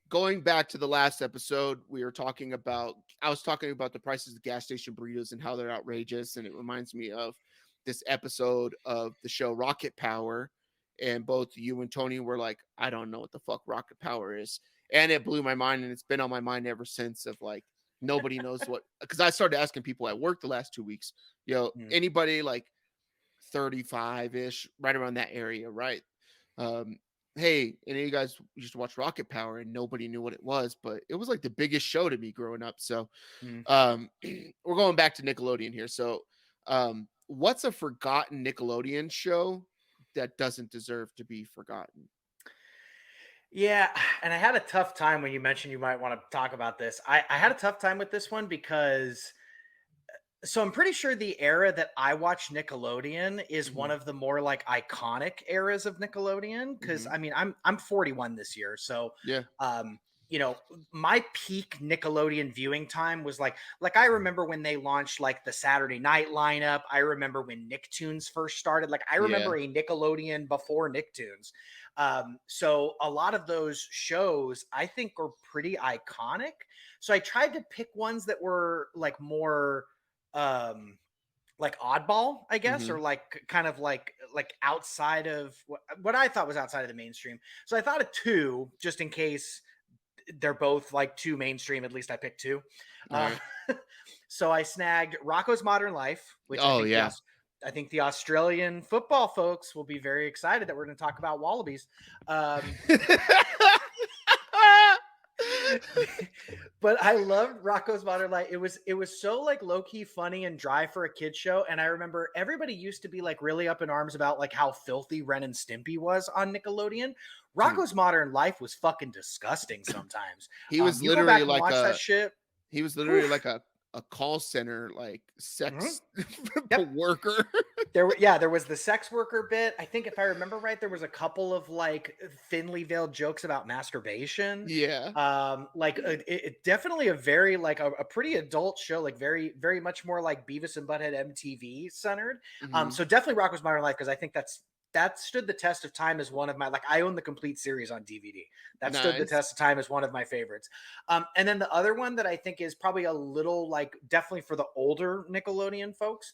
going back to the last episode, I was talking about the prices of gas station burritos and how they're outrageous. And it reminds me of this episode of the show Rocket Power. And both you and Tony were like, I don't know what the fuck Rocket Power is. And it blew my mind. And it's been on my mind ever since of like, nobody knows what, because I started asking people at work the last 2 weeks, Mm. anybody like 35 ish, right around that area, right? Um, hey, any of you guys used to watch Rocket Power and nobody knew what it was, but it was like the biggest show to me growing up. So Mm. we're going back to Nickelodeon here. So what's a forgotten Nickelodeon show that doesn't deserve to be forgotten? Yeah, and I had a tough time when you mentioned you might want to talk about this. I had a tough time with this one because I'm pretty sure the era that I watched Nickelodeon is one Hmm. of the more like iconic eras of Nickelodeon. Because Hmm. I mean, I'm 41 this year, so Yeah. um, you know, my peak Nickelodeon viewing time was like I remember when they launched like the Saturday night lineup. I remember when Nicktoons first started. Like I Yeah. remember a Nickelodeon before Nicktoons. So a lot of those shows I think are pretty iconic. So I tried to pick ones that were um like oddball, I guess, or Hmm. like kind of like outside of what I thought was outside of the mainstream. So I thought of two just in case they're both like too mainstream. At least I picked two. All uh, right. so I snagged Rocco's Modern Life, which Oh yeah. I think the Australian football folks will be very excited that we're going to talk about wallabies. um but I loved Rocco's Modern Life. It was so like low key funny and dry for a kid show. And I remember everybody used to be like really up in arms about like how filthy Ren and Stimpy was on Nickelodeon. Dude, Rocco's Modern Life was fucking disgusting sometimes. he was You go literally back and like watch that a shit. he was literally Oof. like a call center, like Mhm. sex Yep. worker. There was the sex worker bit. I think if I remember right, there was a couple of like thinly veiled jokes about masturbation. Yeah. Definitely a very like a pretty adult show, like very very much more like Beavis and Butthead MTV centered. Mhm. So definitely Rocko's Modern Life because I think that stood the test of time as one of my like I own the complete series on DVD. That stood the Nice. test of time as one of my favorites. And then the other one that I think is probably a little like definitely for the older Nickelodeon folks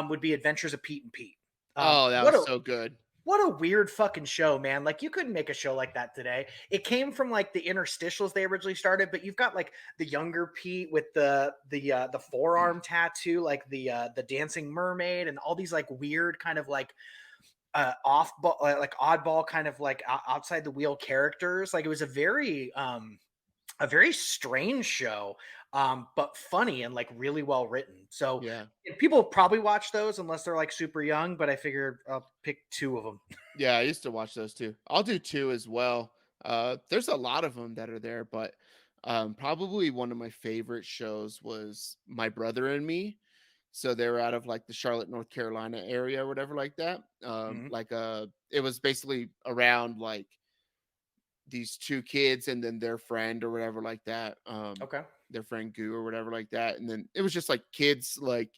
would be Adventures of Pete and Pete. Oh, that What was a so good. what a weird fucking show, man. Like you couldn't make a show like that today. It came from like the interstitials they originally started, but you've got like the younger Pete with the forearm tattoo, like the dancing mermaid and all these like weird kind of like off like oddball kind of like outside the wheel characters. Like it was a very strange show, but funny and like really well written. So Yeah. people probably watch those unless they're like super young, but I figured I'll pick two of them. Yeah, I used to watch those too. I'll do 2 as well. There's a lot of them that are there, but, probably one of my favorite shows was My Brother and Me. So they were out of, like, the Charlotte, North Carolina area or whatever like that. Mhm. It was basically around, like, these 2 kids and then their friend or whatever like that, Okay. their friend Goo or whatever like that, and then it was just, like, kids, like,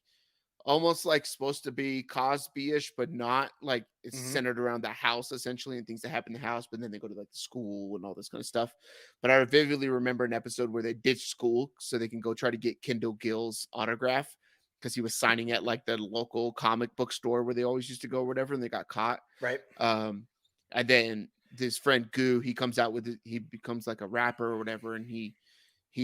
almost like supposed to be Cosby-ish, but not, like, it's Mhm. centered around the house essentially and things that happen in the house, but then they go to, like, the school and all this kind of stuff. But I vividly remember an episode where they ditched school so they can go try to get Kendall Gill's autograph because he was signing at, like, the local comic book store where they always used to go or whatever, and they got caught. Right. Um, and then this friend Goo, he comes out with it, he becomes like a rapper or whatever, and he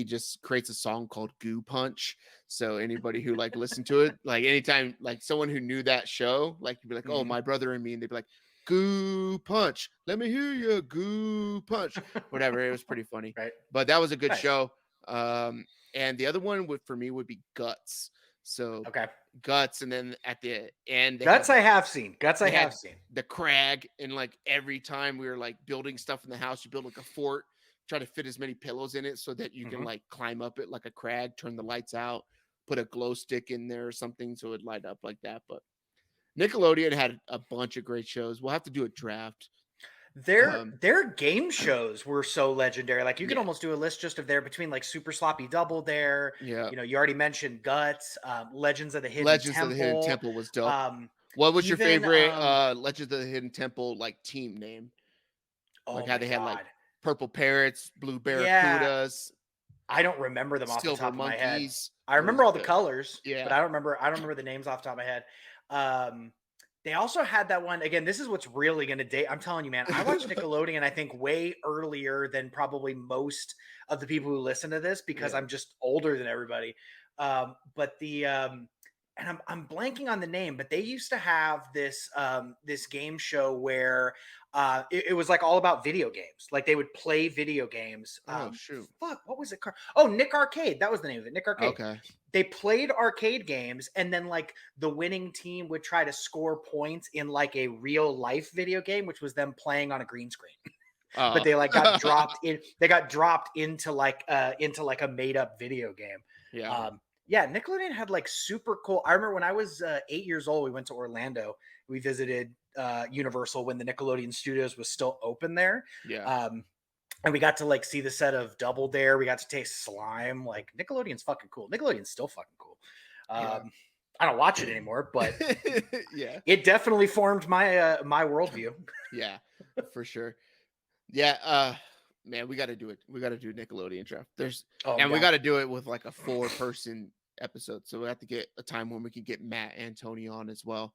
just creates a song called Goo Punch. So anybody who like listened to it, like anytime like someone who knew that show, like you'd be like, "Oh, Mhm. My Brother and Me," and they'd be like, "Goo Punch, let me hear you, Goo Punch," whatever. It was pretty funny, Right. but that was a good Nice. show. And the other one would for me would be Guts. So Okay. Guts, and then at the end Guts I have seen. Guts I they have had seen. the crag, and like every time we were like building stuff in the house, you build like a fort, try to fit as many pillows in it so that you can Mhm. like climb up it like a crag, turn the lights out, put a glow stick in there or something so it'd light up like that. But Nickelodeon had a bunch of great shows. We'll have to do a draft. Um, Their game shows were so legendary. Like you could yeah, almost do a list just of there between like Super Sloppy Double there. yeah. You already mentioned Guts, Legends of the Hidden Legends of the Hidden Temple. Temple was dope. Um, What was your even favorite Legends of the Hidden Temple like team name? Like oh how my they had like god. purple parrots, blue Yeah, barracudas, I don't remember them off the silver top of my head. monkeys. I It was remember all the good. colors, but Yeah. I don't remember the names off the top of my head. Um, they also had that one again. This is what's really going to date. I'm telling you, man. I watched Nickelodeon. I think way earlier than probably most of the people who listen to this because Yeah. I'm just older than everybody. But the and I'm blanking on the name, but they used to have this game show where it was like all about video games. Like they would play video games. Oh shoot. Fuck, what was it called? Oh, Nick Arcade. That was the name of it. Nick Arcade. Okay. They played arcade games, and then like the winning team would try to score points in like a real life video game, which was them playing on a green screen. But Oh. they like got dropped in. They got dropped into like a made up video game. Yeah. Yeah, Nickelodeon had like super cool. I remember when I was 8 years old, we went to Orlando. We visited Universal when the Nickelodeon Studios was still open there. Yeah. Um, and we got to like see the set of Double Dare. We got to taste slime. Like Nickelodeon's fucking cool. Nickelodeon's still fucking cool. Yeah. I don't watch it anymore, but Yeah. it definitely formed my worldview. Yeah. For sure. Yeah. Man, we got to do it. We got to do Nickelodeon draft. Oh And we yeah, got to do it with like a 4-person episode. So we have to get a time when we can get Matt and Tony on as well.